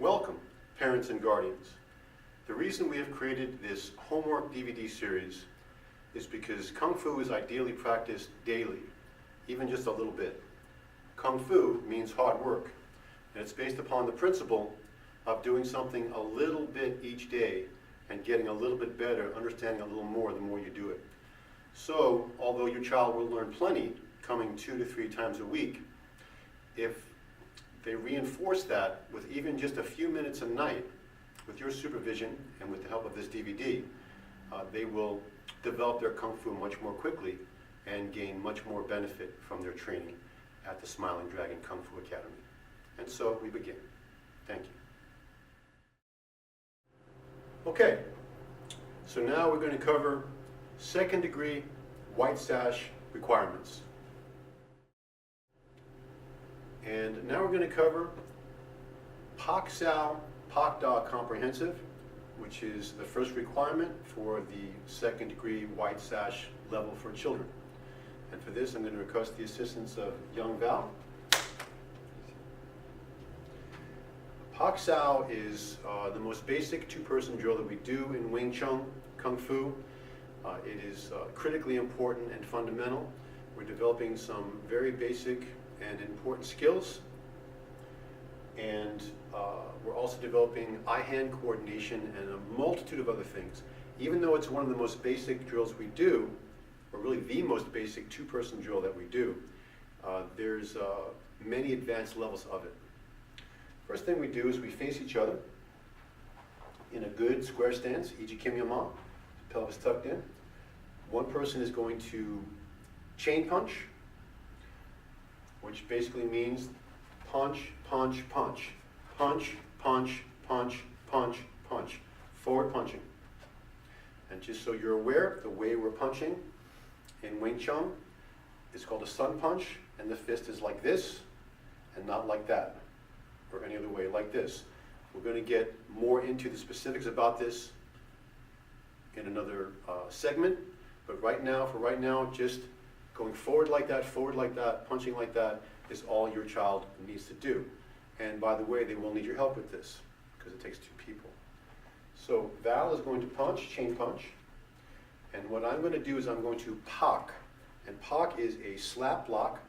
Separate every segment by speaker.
Speaker 1: Welcome, parents and guardians. The reason we have created this homework DVD series is because Kung Fu is ideally practiced daily, even just a little bit. Kung Fu means hard work, and it's based upon the principle of doing something a little bit each day and getting a little bit better, understanding a little more the more you do it. So, although your child will learn plenty, coming 2 to 3 times a week, if they reinforce that with even just a few minutes a night, with your supervision and with the help of this DVD, they will develop their Kung Fu much more quickly and gain much more benefit from their training at the Smiling Dragon Kung Fu Academy. And so we begin. Thank you. Okay, so now we're going to cover second-degree white sash requirements. And now we're going to cover Pak Sao Pak Da Comprehensive, which is the first requirement for the second-degree white sash level for children. And for this, I'm going to request the assistance of young Val. Pak Sao is the most basic two-person drill that we do in Wing Chun Kung Fu. It is critically important and fundamental. We're developing some very basic and important skills, and we're also developing eye-hand coordination and a multitude of other things. Even though it's one of the most basic drills we do, or really the most basic two-person drill that we do, there's many advanced levels of it. First thing we do is we face each other in a good square stance, Iji Kim Yama, pelvis tucked in. One person is going to chain punch, which basically means punch, punch, punch, punch, punch, punch, punch, punch, forward punching. And just so you're aware, the way we're punching in Wing Chun is called a sun punch, and the fist is like this and not like that, or any other way, like this. We're going to get more into the specifics about this in another segment, but for right now, just going forward like that, punching like that is all your child needs to do. And by the way, they will need your help with this because it takes 2 people. So Val is going to punch, chain punch, and what I'm going to do is I'm going to pak. And pak is a slap block.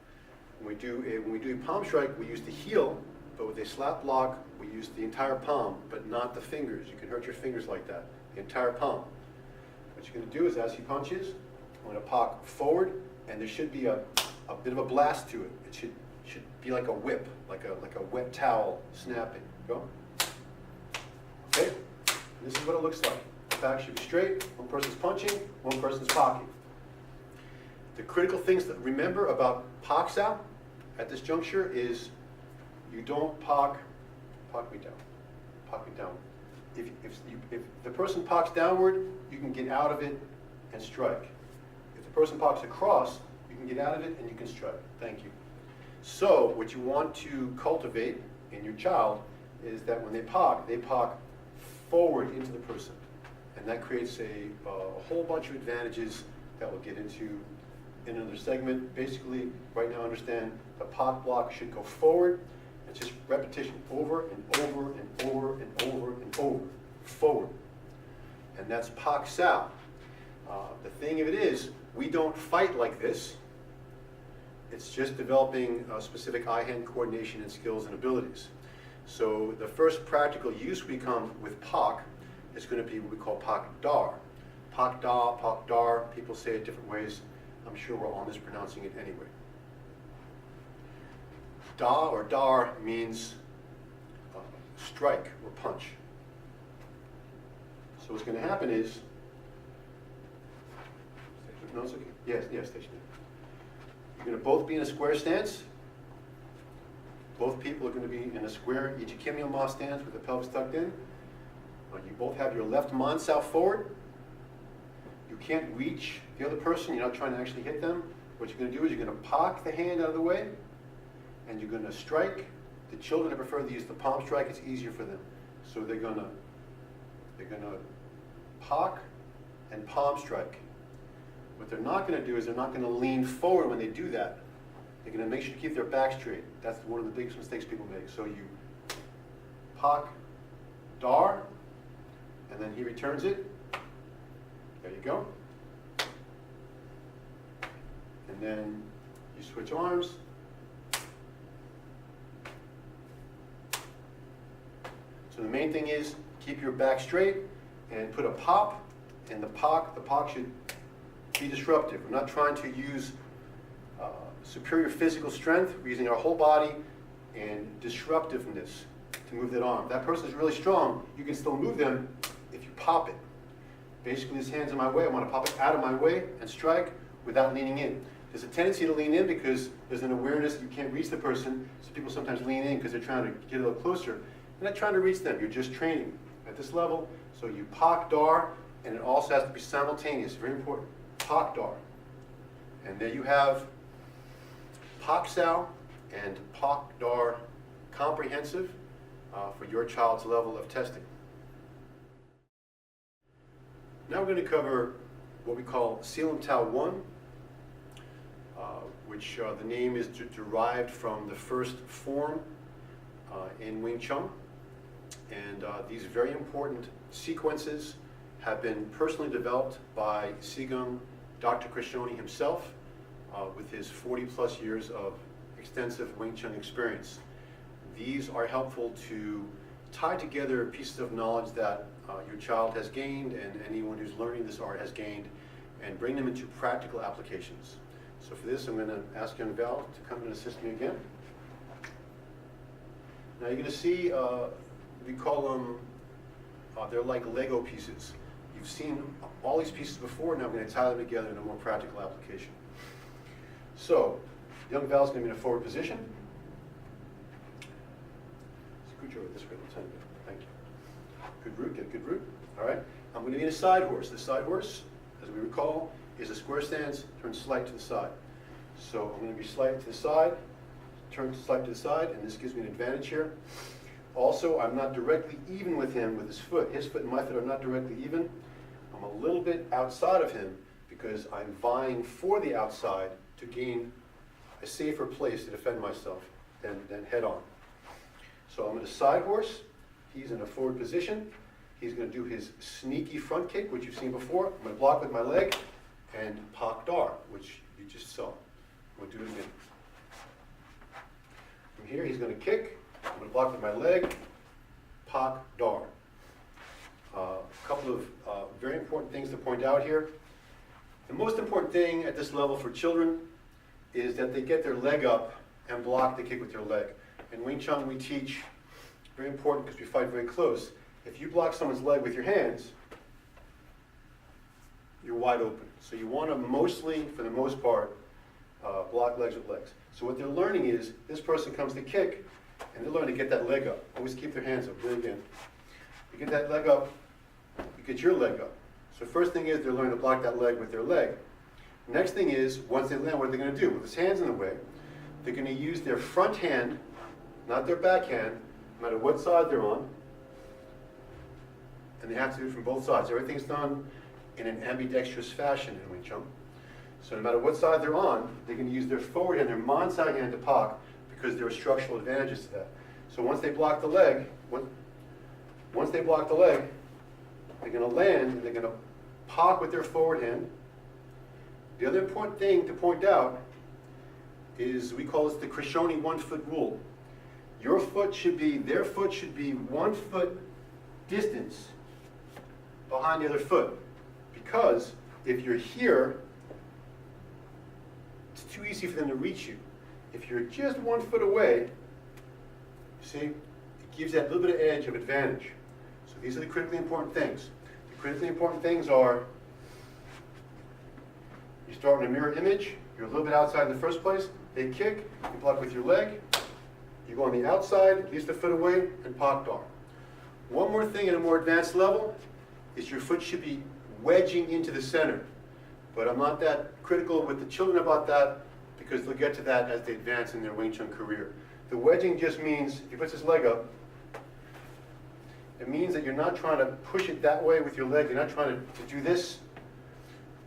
Speaker 1: When we do a palm strike, we use the heel, but with a slap block, we use the entire palm, but not the fingers. You can hurt your fingers like that, the entire palm. What you're going to do is as he punches, I'm going to pak forward, and there should be a bit of a blast to it. It should be like a whip, like a wet towel snapping. Go. Okay? And this is what it looks like. The back should be straight. One person's punching, one person's pocking. The critical things to remember about Pak Sao at this juncture is you don't pak me down. If the person pocks downward, you can get out of it and strike. If the person pocks across, you can get out of it and you can strike. Thank you. So what you want to cultivate in your child is that when they pock forward into the person. And that creates a whole bunch of advantages that we'll get into in another segment. Basically, right now understand the pock block should go forward. It's just repetition over and over and over and over and over, forward. And that's Pak Sao. The thing of it is, we don't fight like this. It's just developing specific eye-hand coordination and skills and abilities. So the first practical use we come with Pak is going to be what we call Pak Dar. Pak Da, Pak Dar, people say it different ways. I'm sure we're all mispronouncing it anyway. Da or Dar means strike or punch. So what's going to happen is, no, it's okay. Yes, stationary. You're going to both be in a square stance. Both people are going to be in a square Iji Kim Yama stance with the pelvis tucked in. You both have your left man sao forward. You can't reach the other person. You're not trying to actually hit them. What you're going to do is you're going to pock the hand out of the way, and you're going to strike. The children that prefer to use the palm strike, it's easier for them. So they're going to pock and palm strike. What they're not going to do is they're not going to lean forward when they do that. They're going to make sure to keep their back straight. That's one of the biggest mistakes people make. So you pock, dar, and then he returns it. There you go. And then you switch arms. So the main thing is keep your back straight and put a pop, and the pop should be disruptive. We're not trying to use superior physical strength. We're using our whole body and disruptiveness to move that arm. If that person is really strong, you can still move them if you pop it. Basically, this hand's in my way. I want to pop it out of my way and strike without leaning in. There's a tendency to lean in because there's an awareness that you can't reach the person, so people sometimes lean in because they're trying to get a little closer. You're not trying to reach them, you're just training at this level. So you pak dar, and it also has to be simultaneous, very important. Pak dar. And there you have pak sao and pak dar comprehensive for your child's level of testing. Now we're going to cover what we call Silam Tao 1, which the name is derived from the first form in Wing Chun. And these very important sequences have been personally developed by Sigum Dr. Krishoni himself with his 40+ years of extensive Wing Chun experience. These are helpful to tie together pieces of knowledge that your child has gained and anyone who's learning this art has gained, and bring them into practical applications. So for this, I'm going to ask young Val to come and assist me again. Now you're going to see, we call them, they're like Lego pieces. You've seen all these pieces before, now I'm going to tie them together in a more practical application. So, young Val's going to be in a forward position. Scooch over this way, I'll tell you. Thank you. Good root, get good root. All right, I'm going to be in a side horse. The side horse, as we recall, is a square stance, turn slight to the side. So I'm going to be slight to the side, turn slight to the side, and this gives me an advantage here. Also, I'm not directly even with him with his foot. His foot and my foot are not directly even. I'm a little bit outside of him because I'm vying for the outside to gain a safer place to defend myself than head on. So I'm in a side horse. He's in a forward position. He's going to do his sneaky front kick, which you've seen before. I'm going to block with my leg, and pak dar, which you just saw. I'm going to do it again. From here, he's going to kick. I'm going to block with my leg, pak dar. A couple of very important things to point out here. The most important thing at this level for children is that they get their leg up and block the kick with their leg. In Wing Chun, we teach, very important because we fight very close, if you block someone's leg with your hands, you're wide open. So you want to mostly, for the most part, block legs with legs. So what they're learning is, this person comes to kick, and they learn to get that leg up. Always keep their hands up, really again. You get that leg up, you get your leg up. So first thing is, they're learning to block that leg with their leg. Next thing is, once they land, what are they going to do? With his hands in the way, they're going to use their front hand, not their back hand, no matter what side they're on, and they have to do it from both sides. Everything's done in an ambidextrous fashion in Wing Chun. So no matter what side they're on, they can use their forward hand, their man side hand to pak, because there are structural advantages to that. So once they block the leg, they're going to land, and they're going to pak with their forward hand. The other important thing to point out is, we call this the Krishoni 1 foot rule. Their foot should be 1 foot distance behind the other foot. Because if you're here, it's too easy for them to reach you. If you're just 1 foot away, you see, it gives that little bit of edge of advantage. So these are the critically important things. The critically important things are, you start in a mirror image, you're a little bit outside in the first place, they kick, you block with your leg, you go on the outside, at least a foot away, and pak dar. One more thing at a more advanced level is your foot should be wedging into the center. But I'm not that critical with the children about that, because they'll get to that as they advance in their Wing Chun career. The wedging just means, if he puts his leg up, it means that you're not trying to push it that way with your leg. You're not trying to do this.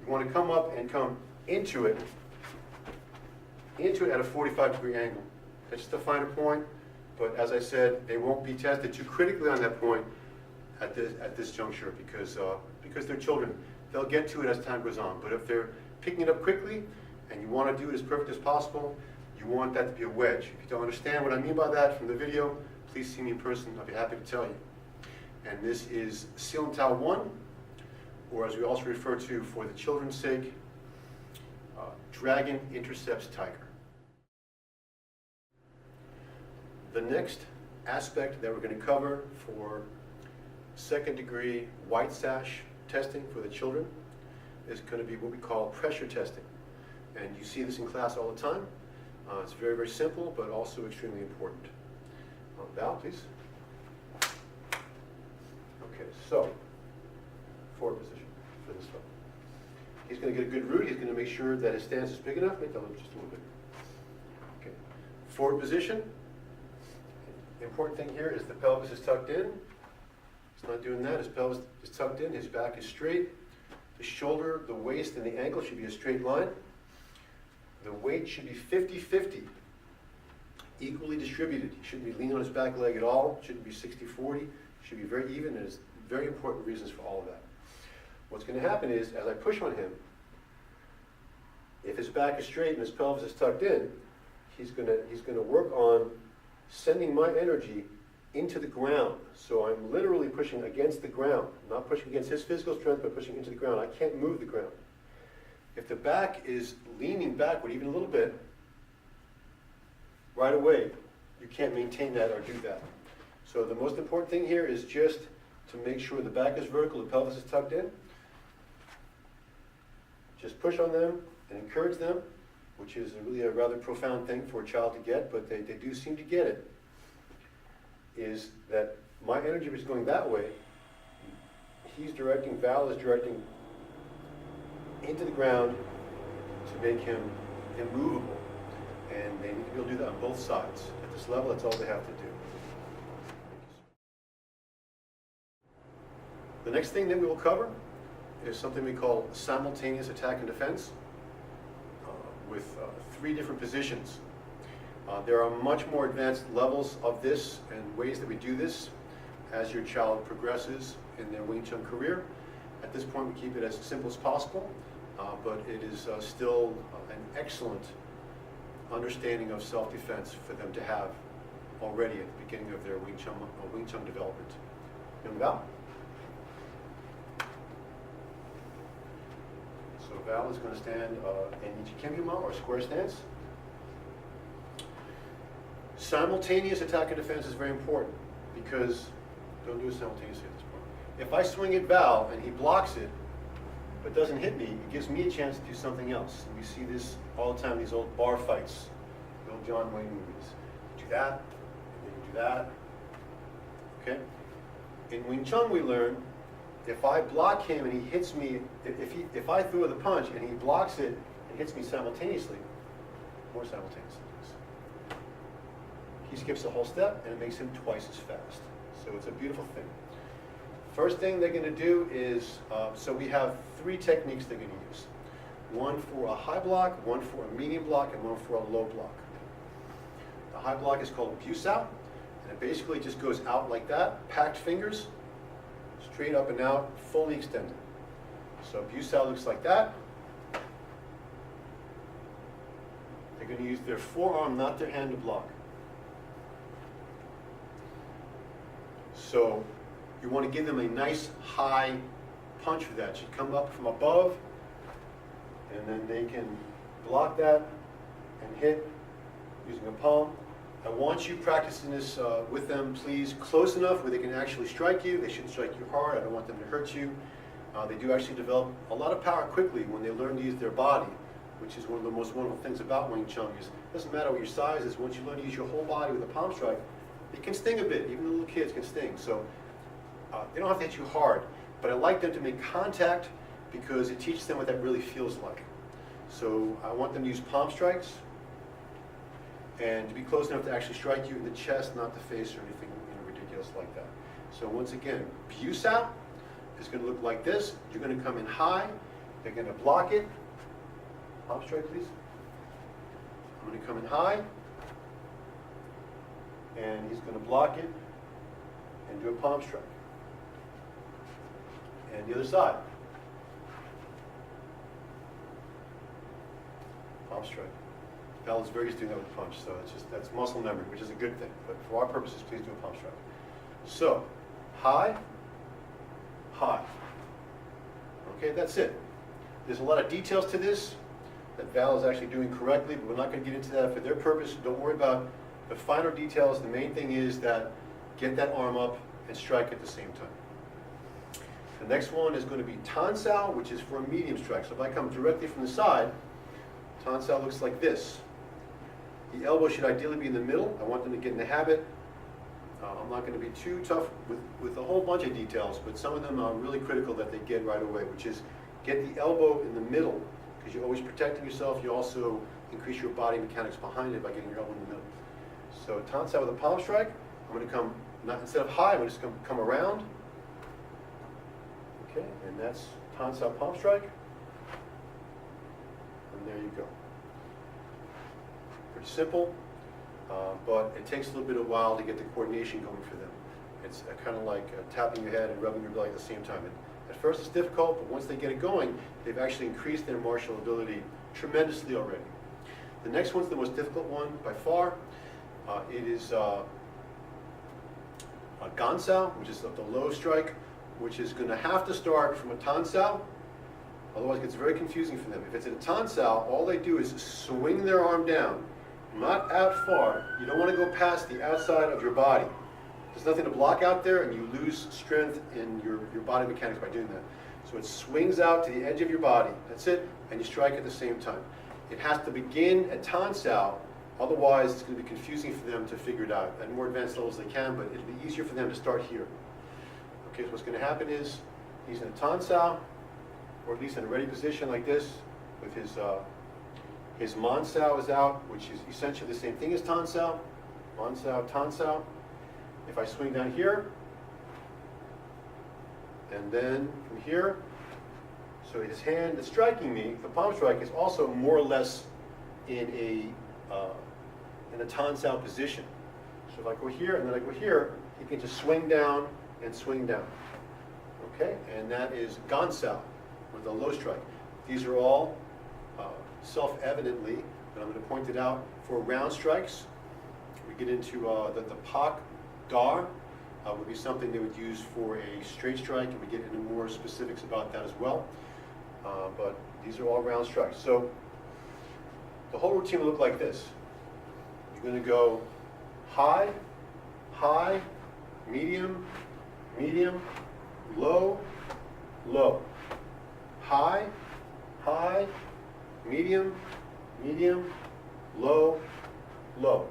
Speaker 1: You want to come up and come into it at a 45-degree angle. That's just a finer point, but as I said, they won't be tested too critically on that point at this juncture because they're children. They'll get to it as time goes on. But if they're picking it up quickly and you want to do it as perfect as possible, you want that to be a wedge. If you don't understand what I mean by that from the video, please see me in person. I'll be happy to tell you. And this is Silentau 1, or as we also refer to for the children's sake, Dragon Intercepts Tiger. The next aspect that we're going to cover for second degree white sash testing for the children is going to be what we call pressure testing. And you see this in class all the time. It's very, very simple, but also extremely important. Val, please. Okay, so, forward position for this fellow. He's going to get a good root. He's going to make sure that his stance is big enough. Make that look just a little bit. Okay, forward position. The important thing here is the pelvis is tucked in. He's not doing that. His pelvis is tucked in. His back is straight. The shoulder, the waist, and the ankle should be a straight line. The weight should be 50-50, equally distributed. He shouldn't be leaning on his back leg at all. It shouldn't be 60-40. It should be very even, and there's very important reasons for all of that. What's going to happen is, as I push on him, if his back is straight and his pelvis is tucked in, he's going to work on sending my energy into the ground. So I'm literally pushing against the ground, not pushing against his physical strength, but pushing into the ground. I can't move the ground. If the back is leaning backward even a little bit, right away, you can't maintain that or do that. So the most important thing here is just to make sure the back is vertical, the pelvis is tucked in. Just push on them and encourage them, which is really a rather profound thing for a child to get, but they do seem to get it, is that my energy is going that way. He's directing, Val is directing into the ground to make him immovable. And they need to be able to do that on both sides. At this level, that's all they have to do. The next thing that we will cover is something we call simultaneous attack and defense with 3 different positions. There are much more advanced levels of this and ways that we do this as your child progresses in their Wing Chun career. At this point, we keep it as simple as possible, but it is still an excellent understanding of self-defense for them to have already at the beginning of their Wing Chun development. Young Val? So Val is going to stand in Ichikemyuma, or square stance. Simultaneous attack and defense is very important because, don't do it simultaneously at this point. If I swing at Val and he blocks it, but doesn't hit me, it gives me a chance to do something else. And we see this all the time, these old bar fights, the old John Wayne movies. You do that, and then you do that. Okay? In Wing Chun we learn, if I block him and he hits me, if I throw the punch and he blocks it and hits me simultaneously, more simultaneously, he skips a whole step and it makes him twice as fast. So it's a beautiful thing. First thing they're going to do is, so we have 3 techniques they're going to use. One for a high block, one for a medium block, and one for a low block. The high block is called Busao, and it basically just goes out like that, packed fingers, straight up and out, fully extended. So Busao looks like that. They're going to use their forearm, not their hand, to block. So you want to give them a nice high punch for that. It should come up from above, and then they can block that and hit using a palm. I want you practicing this with them, please, close enough where they can actually strike you. They shouldn't strike you hard. I don't want them to hurt you. They do actually develop a lot of power quickly when they learn to use their body, which is one of the most wonderful things about Wing Chun. Is it doesn't matter what your size is. Once you learn to use your whole body with a palm strike, it can sting a bit. Even the little kids can sting. So they don't have to hit you hard, but I like them to make contact because it teaches them what that really feels like. So I want them to use palm strikes and to be close enough to actually strike you in the chest, not the face or anything ridiculous like that. So once again, Busao is going to look like this. You're going to come in high. They're going to block it. Palm strike, please. I'm going to come in high, and he's going to block it and do a palm strike. And the other side. Palm strike. Val is very used to doing that with the punch, so that's muscle memory, which is a good thing. But for our purposes, please do a palm strike. So, high, high. Okay, that's it. There's a lot of details to this that Val is actually doing correctly, but we're not going to get into that for their purpose. Don't worry about the finer details. The main thing is that get that arm up and strike at the same time. The next one is going to be Tansao, which is for a medium strike. So if I come directly from the side, Tansao looks like this. The elbow should ideally be in the middle. I want them to get in the habit. I'm not going to be too tough with a whole bunch of details, but some of them are really critical that they get right away, which is get the elbow in the middle, because you're always protecting yourself. You also increase your body mechanics behind it by getting your elbow in the middle. So Tansao with a palm strike. I'm going to come, instead of high, I'm just going to come around. Okay, and that's Tansao palm strike. And there you go. Pretty simple, but it takes a little bit of a while to get the coordination going for them. It's kind of like tapping your head and rubbing your belly at the same time. And at first it's difficult, but once they get it going, they've actually increased their martial ability tremendously already. The next one's the most difficult one by far. It is a Gansao, which is the low strike, which is going to have to start from a Tansao. Otherwise it gets very confusing for them. If it's a Tansao, all they do is swing their arm down, not out far. You don't want to go past the outside of your body. There's nothing to block out there, and you lose strength in your body mechanics by doing that. So it swings out to the edge of your body. That's it, and you strike at the same time. It has to begin at Tansao, otherwise it's going to be confusing for them to figure it out. At more advanced levels they can, but it'll be easier for them to start here. Okay, so what's going to happen is he's in a Tansao, or at least in a ready position like this, with his Mansao is out, which is essentially the same thing as Tansao. Mansao, Tansao. If I swing down here, and then from here, so his hand that's striking me, the palm strike, is also more or less in a Tansao position. So if I go here and then I go here, he can just swing down and swing down. Okay, and that is Gansao, with a low strike. These are all self-evidently, but I'm going to point it out, for round strikes. We get into the Pak Dar would be something they would use for a straight strike, and we get into more specifics about that as well. But these are all round strikes. So the whole routine will look like this. You're going to go high, high, medium, medium, low, low. High, high, medium, medium, low, low.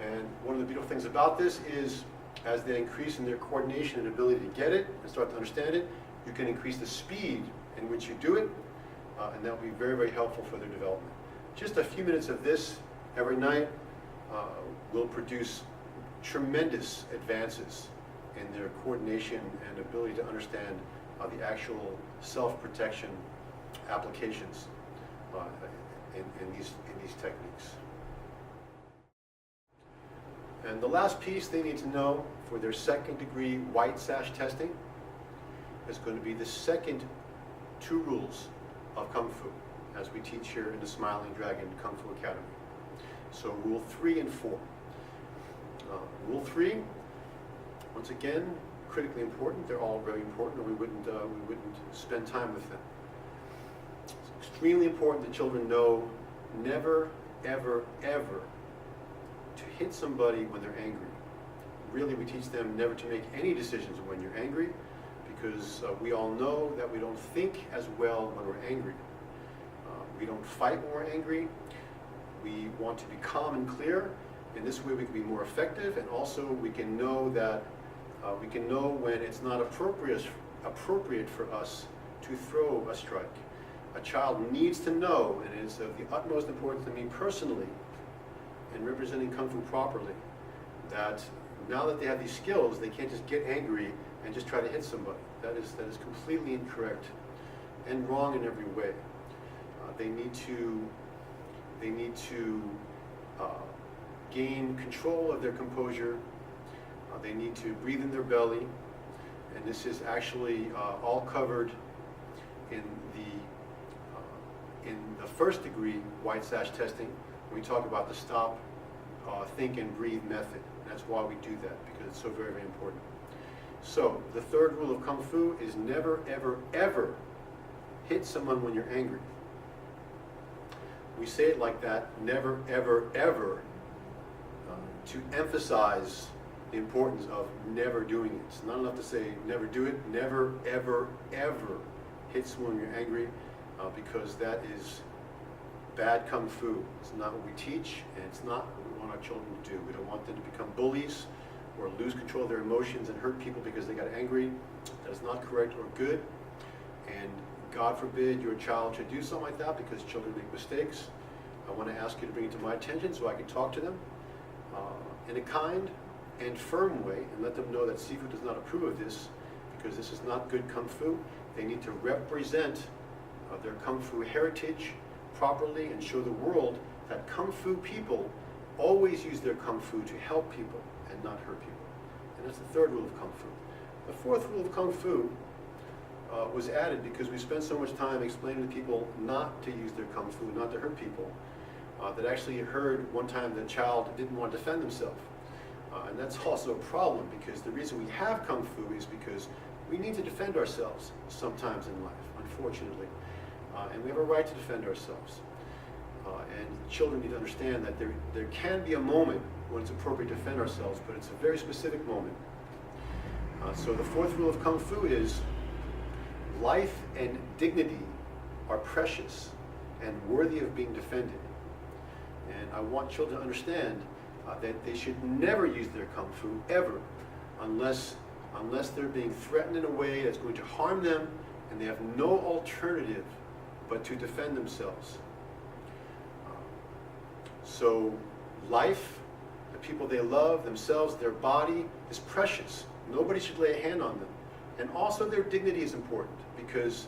Speaker 1: And one of the beautiful things about this is, as they increase in their coordination and ability to get it and start to understand it, you can increase the speed in which you do it, and that will be very, very helpful for their development. Just a few minutes of this every night will produce tremendous advances in their coordination and ability to understand the actual self-protection applications in these techniques. And the last piece they need to know for their second degree white sash testing is going to be the second two rules of Kung Fu, as we teach here in the Smiling Dragon Kung Fu Academy. So Rule 3 and 4. Rule 3, once again, critically important. They're all very important, or we wouldn't spend time with them. It's extremely important that children know never, ever, ever to hit somebody when they're angry. Really, we teach them never to make any decisions when you're angry, because we all know that we don't think as well when we're angry. We don't fight when we're angry. We want to be calm and clear. In this way we can be more effective, and also we can know that we can know when it's not appropriate for us to throw a strike. A child needs to know, and it is of the utmost importance to me personally in representing Kung Fu properly, that now that they have these skills, they can't just get angry and just try to hit somebody. That is completely incorrect and wrong in every way. They need to gain control of their composure. They need to breathe in their belly, and this is actually all covered in the first degree white sash testing. We talk about the stop, think, and breathe method. And that's why we do that, because it's so very, very important. So the third rule of Kung Fu is never, ever, ever hit someone when you're angry. We say it like that, never, ever, ever, to emphasize the importance of never doing it. It's not enough to say never do it, never, ever, ever hit someone when you're angry, because that is bad Kung Fu. It's not what we teach, and it's not what we want our children to do. We don't want them to become bullies or lose control of their emotions and hurt people because they got angry. That is not correct or good. And God forbid your child should do something like that, because children make mistakes. I want to ask you to bring it to my attention so I can talk to them in a kind and firm way, and let them know that Sifu does not approve of this, because this is not good Kung Fu. They need to represent their Kung Fu heritage properly and show the world that Kung Fu people always use their Kung Fu to help people and not hurt people. And that's the third rule of Kung Fu. The fourth rule of Kung Fu was added because we spent so much time explaining to people not to use their Kung Fu, not to hurt people, that actually heard one time the child didn't want to defend themselves. And that's also a problem, because the reason we have Kung Fu is because we need to defend ourselves sometimes in life, unfortunately. And we have a right to defend ourselves. And children need to understand that there can be a moment when it's appropriate to defend ourselves, but it's a very specific moment. So the fourth rule of Kung Fu is life and dignity are precious and worthy of being defended. And I want children to understand that they should never use their Kung Fu, ever, unless they're being threatened in a way that's going to harm them and they have no alternative but to defend themselves. So life, the people they love, themselves, their body is precious. Nobody should lay a hand on them. And also their dignity is important, because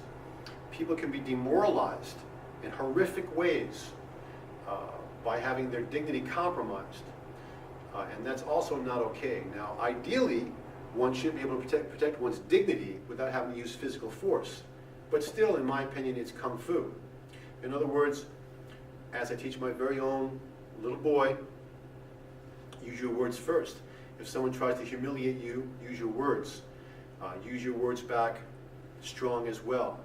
Speaker 1: people can be demoralized in horrific ways by having their dignity compromised. And that's also not okay. Now, ideally, one should be able to protect one's dignity without having to use physical force. But still, in my opinion, it's Kung Fu. In other words, as I teach my very own little boy, use your words first. If someone tries to humiliate you, use your words. Use your words back strong as well.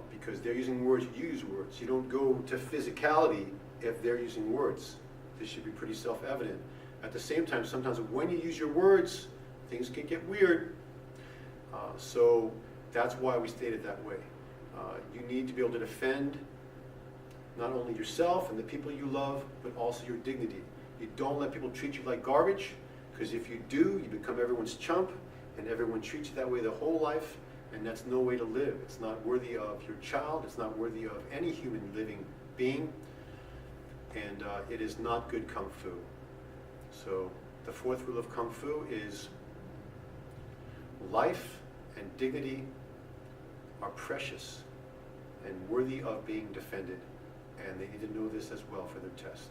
Speaker 1: Because they're using words, you use words. You don't go to physicality if they're using words. This should be pretty self-evident. At the same time, sometimes when you use your words, things can get weird. So that's why we state it that way. You need to be able to defend not only yourself and the people you love, but also your dignity. You don't let people treat you like garbage, because if you do, you become everyone's chump, and everyone treats you that way their whole life, and that's no way to live. It's not worthy of your child. It's not worthy of any human living being, and it is not good Kung Fu. So the fourth rule of Kung Fu is life and dignity are precious and worthy of being defended, and they need to know this as well for their test.